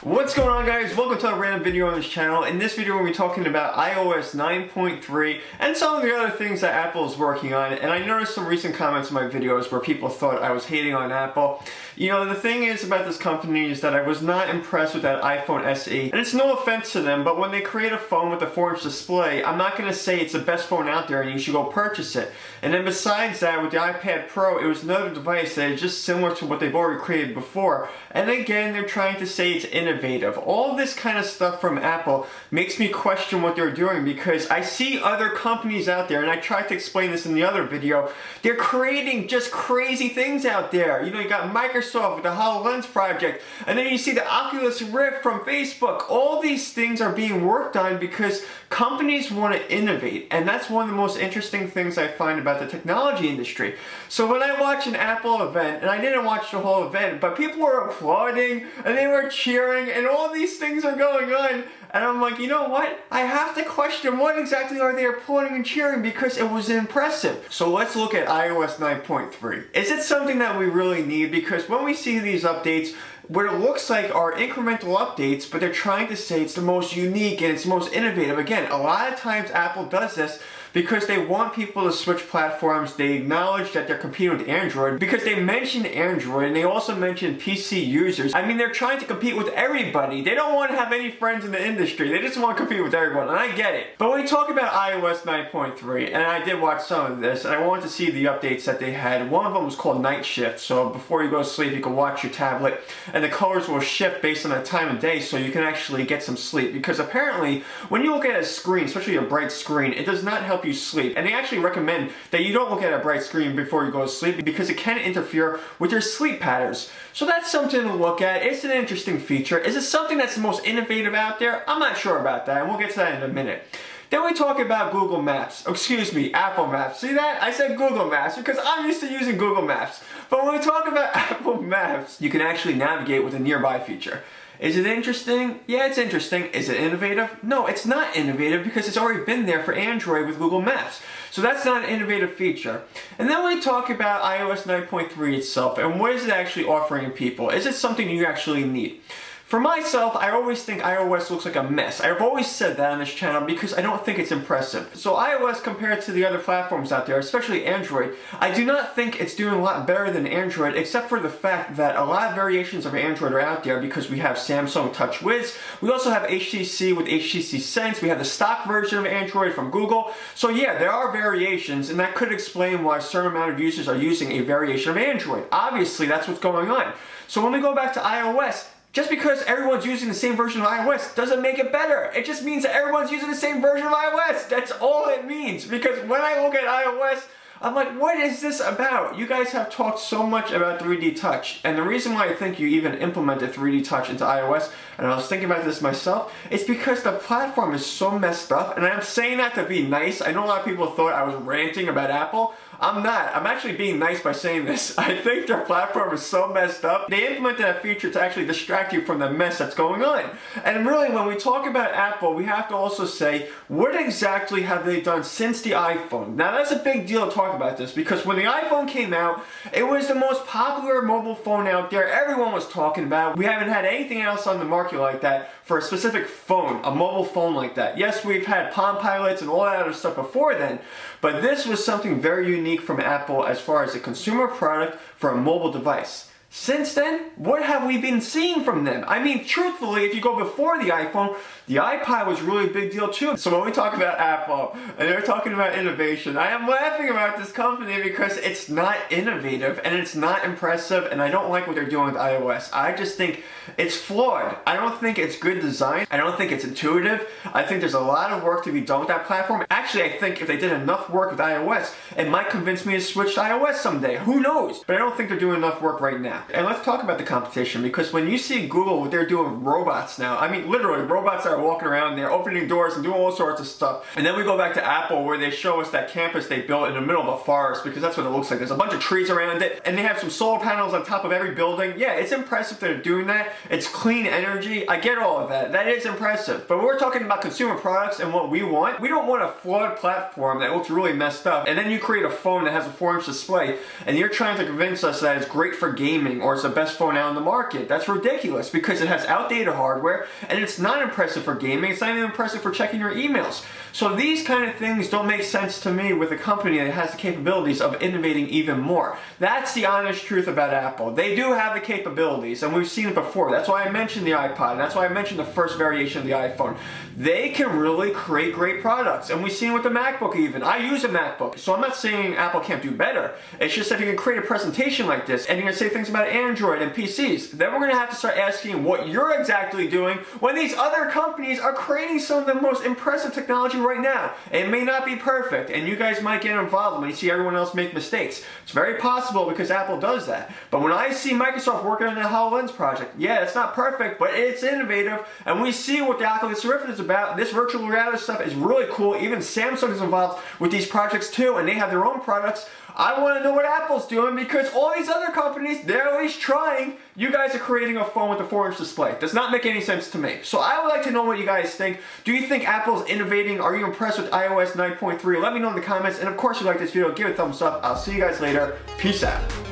What's going on, guys? Welcome to a random video on this channel. In this video we're going to be talking about iOS 9.3 and some of the other things that Apple is working on. And I noticed some recent comments in my videos where people thought I was hating on Apple. You know, the thing is about this company is that I was not impressed with that iPhone SE. And it's no offense to them, but when they create a phone with a 4-inch display, I'm not going to say it's the best phone out there and you should go purchase it. And then besides that, with the iPad Pro, it was another device that is just similar to what they've already created before. And again, they're trying to say it's innovative. All this kind of stuff from Apple makes me question what they're doing, because I see other companies out there, and I tried to explain this in the other video, they're creating just crazy things out there. You know, you got Microsoft with the HoloLens project, and then you see the Oculus Rift from Facebook. All these things are being worked on because companies want to innovate, and that's one of the most interesting things I find about the technology industry. So when I watch an Apple event, and I didn't watch the whole event, but people were applauding, and they were cheering, and all these things are going on, and I'm like, you know what? I have to question what exactly are they applauding and cheering, because it was impressive. So let's look at iOS 9.3. Is it something that we really need? Because when we see these updates, what it looks like are incremental updates, but they're trying to say it's the most unique and it's the most innovative. Again, a lot of times Apple does this because they want people to switch platforms. They acknowledge that they're competing with Android because they mention Android, and they also mention PC users. I mean, they're trying to compete with everybody. They don't want to have any friends in the industry. They just want to compete with everyone, and I get it. But when we talk about iOS 9.3, and I did watch some of this, and I wanted to see the updates that they had. One of them was called Night Shift, so before you go to sleep, you can watch your tablet, and the colors will shift based on the time of day, so you can actually get some sleep. Because apparently, when you look at a screen, especially a bright screen, it does not help you sleep. And they actually recommend that you don't look at a bright screen before you go to sleep, because it can interfere with your sleep patterns. So that's something to look at. It's an interesting feature. Is it something that's the most innovative out there? I'm not sure about that, and we'll get to that in a minute. Then we talk about Google Maps. Excuse me, Apple Maps. See that? I said Google Maps because I'm used to using Google Maps. But when we talk about Apple Maps, you can actually navigate with a nearby feature. Is it interesting? Yeah, it's interesting. Is it innovative? No, it's not innovative because it's already been there for Android with Google Maps. So that's not an innovative feature. And then we talk about iOS 9.3 itself, and what is it actually offering people? Is it something you actually need? For myself, I always think iOS looks like a mess. I've always said that on this channel because I don't think it's impressive. So iOS compared to the other platforms out there, especially Android, I do not think it's doing a lot better than Android, except for the fact that a lot of variations of Android are out there because we have Samsung TouchWiz, we also have HTC with HTC Sense, we have the stock version of Android from Google. So yeah, there are variations, and that could explain why a certain amount of users are using a variation of Android. Obviously, that's what's going on. So when we go back to iOS, just because everyone's using the same version of iOS doesn't make it better. It just means that everyone's using the same version of iOS. That's all it means. Because when I look at iOS, I'm like, what is this about? You guys have talked so much about 3D Touch, and the reason why I think you even implemented 3D Touch into iOS, and I was thinking about this myself, is because the platform is so messed up, and I'm saying that to be nice. I know a lot of people thought I was ranting about Apple. I'm not. I'm actually being nice by saying this. I think their platform is so messed up. They implemented a feature to actually distract you from the mess that's going on. And really, when we talk about Apple, we have to also say, what exactly have they done since the iPhone? Now, that's a big deal to talk about this, because when the iPhone came out, it was the most popular mobile phone out there. Everyone was talking about it. We haven't had anything else on the market like that for a specific phone, a mobile phone like that. Yes, we've had Palm Pilots and all that other stuff before then, but this was something very unique from Apple as far as a consumer product for a mobile device. Since then, what have we been seeing from them? I mean, truthfully, if you go before the iPhone, the iPod was really a big deal too. So when we talk about Apple, and they're talking about innovation, I am laughing about this company because it's not innovative, and it's not impressive, and I don't like what they're doing with iOS. I just think it's flawed. I don't think it's good design. I don't think it's intuitive. I think there's a lot of work to be done with that platform. Actually, I think if they did enough work with iOS, it might convince me to switch to iOS someday. Who knows? But I don't think they're doing enough work right now. And let's talk about the competition, because when you see Google, what they're doing with robots now, I mean literally robots that are walking around there opening doors and doing all sorts of stuff. And then we go back to Apple, where they show us that campus they built in the middle of a forest, because that's what it looks like. There's a bunch of trees around it, and they have some solar panels on top of every building. Yeah, it's impressive they're doing that. It's clean energy. I get all of that. That is impressive. But when we're talking about consumer products and what we want, we don't want a flawed platform that looks really messed up, and then you create a phone that has a 4-inch display, and you're trying to convince us that it's great for gaming gaming or it's the best phone out on the market. That's ridiculous because it has outdated hardware and it's not impressive for gaming. It's not even impressive for checking your emails. So these kind of things don't make sense to me with a company that has the capabilities of innovating even more. That's the honest truth about Apple. They do have the capabilities, and we've seen it before. That's why I mentioned the iPod, and that's why I mentioned the first variation of the iPhone. They can really create great products, and we've seen it with the MacBook even. I use a MacBook, so I'm not saying Apple can't do better. It's just if you can create a presentation like this, and you're going to say things about Android and PCs, then we're going to have to start asking what you're exactly doing when these other companies are creating some of the most impressive technology right now. It may not be perfect, and you guys might get involved when you see everyone else make mistakes. It's very possible because Apple does that. But when I see Microsoft working on the HoloLens project, yeah, it's not perfect, but it's innovative, and we see what the Oculus Rift is about. This virtual reality stuff is really cool. Even Samsung is involved with these projects too, and they have their own products. I want to know what Apple's doing because all these other companies, they're at least trying. You guys are creating a phone with a 4-inch display. Does not make any sense to me. So I would like to know what you guys think. Do you think Apple's innovating? Are you impressed with iOS 9.3? Let me know in the comments. And of course, if you like this video, give it a thumbs up. I'll see you guys later. Peace out.